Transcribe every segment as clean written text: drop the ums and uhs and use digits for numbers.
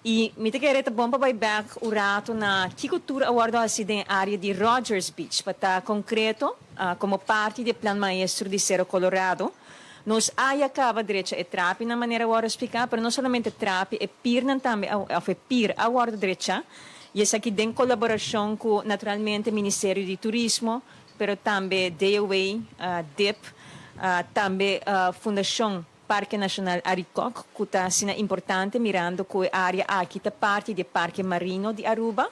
E mi te querete bom pa back urato na cultura awardo assim na área de Rogers Beach, para concreto, como parte do plano maestro de Cerro Colorado. Nós aí acaba direita e trapi na maneira agora explicar, mas não somente trapi e pir também, pir awardo direita. E essa aqui tem colaboração com naturalmente Ministério de Turismo, pero também DOA, DIP, também Fundação Parque Nacional Aricoc, que está sendo importante, mirando que a área aqui está parte do Parque Marino de Aruba,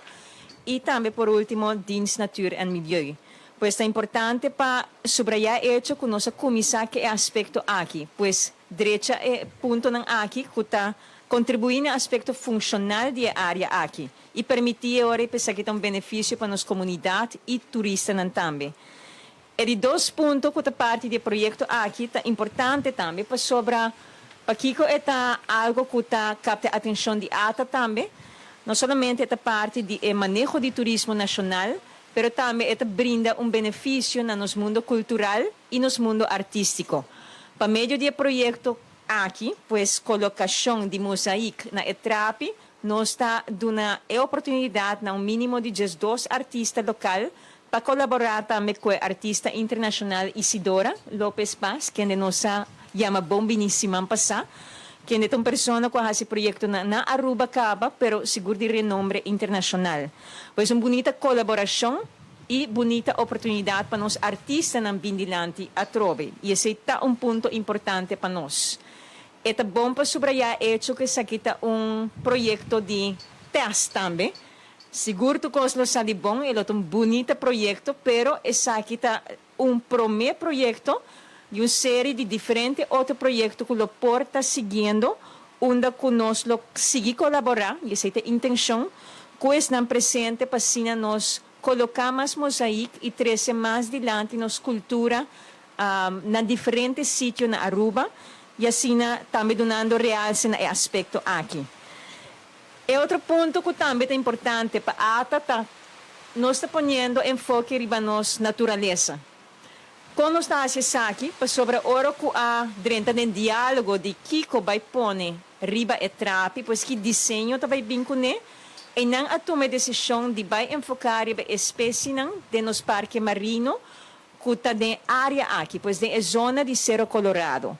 e também, por último, Dienst Natuur en Milieu. Pues é importante para subrayar hecho que nossa comissão que é aspecto aqui, pues direita é ponto não aqui que está contribuindo no aspecto funcional da área aqui e permitir agora pensar que tem um benefício para nossa comunidade e turistas também. E de dois pontos que a parte do projeto aqui é importante também para sobre para que é algo que capta a atenção de ATA também, não somente a parte de manejo de turismo nacional, pero também brinda benefício no nosso mundo cultural e no mundo artístico. Para meio do projeto aqui, pues colocação de mosaico na ETRAP, nós está dando a oportunidade a mínimo de 2 artistas locais para colaborar também com a artista internacional Isidora Lopes Paz, que é nossa chama Bombiníssima passar, que é uma pessoa que faz esse projeto na Aruba Caba, pero seguro de renome internacional. Pois uma bonita colaboração e bonita oportunidade para nós artistas na Bindilante a trove. E esse é ponto importante para nós. É bom para subrayar hecho que esse aqui é projeto de teste também. Seguro que você sabe bom, ele é bonito projeto, pero esse aqui é primeiro projeto de uma série de diferentes outros projetos que o Porto está seguindo, onde nós seguimos colaborar, e essa é a intenção, que estão presentes para assim nós colocar mais mosaico e trazer mais adiante nossa cultura na diferentes sítios na Aruba, e assim também dando realce no aspecto aqui. E outro ponto que também é importante para a ATA, nós estamos ponendo enfoque em nossa natureza. Quando nós estamos aqui, sobre a hora que há dentro do diálogo de Kiko vai pôr riba e trapi, pois que desenho vai vincular, e não a toma decisão de vai enfocar a espécie de nos parque marino, que está na área aqui, pois é zona de Cerro Colorado.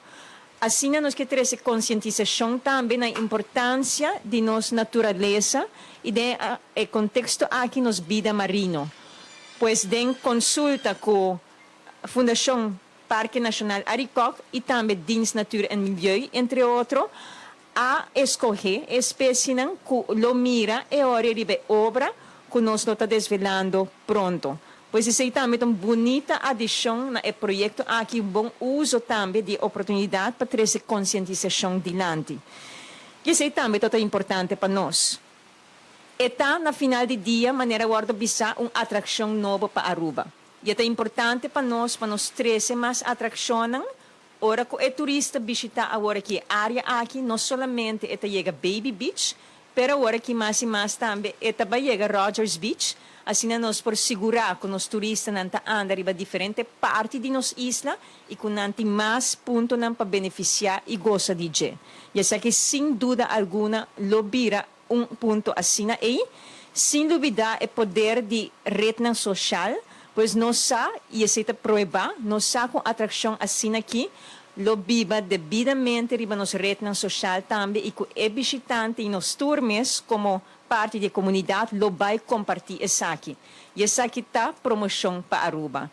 Assim, nós queremos ter conscientização também na importância de nossa natureza e do contexto aqui nos vida marino. Pois tem consulta com a Fundação Parque Nacional Aricoc e também Dienst Natuur en Milieu, entre outros, a escolher a espécie que lo mira e ora de obra que nós estamos desvelando pronto. Pois isso também é uma bonita adição no projeto aqui, bom uso também de oportunidade para trazer conscientização adiante. Isso também é importante para nós. E na final do dia, maneira guarda bisa uma atração nova para Aruba. E é importante para nós trazer mais atração. Ora que o turista visita agora que a área aqui, não somente chega Baby Beach, pero agora que mais e mais também chega Rogers Beach. Assim, nós por segurar que os turistas não andam em diferentes partes de nossa isla e que não tem mais pontos para beneficiar e gozar de gente. E essa que, sem dúvida alguma, vira ponto assim aí, sem duvidar é poder de rede social, pois nós sabemos, e essa é provar, nós sabemos com atração assim aqui, lo viva devidamente em nossa rede social também e que é visitante em nos turmes como parte da comunidade lo vai compartilhar essa aqui. E essa aqui está promoção para Aruba.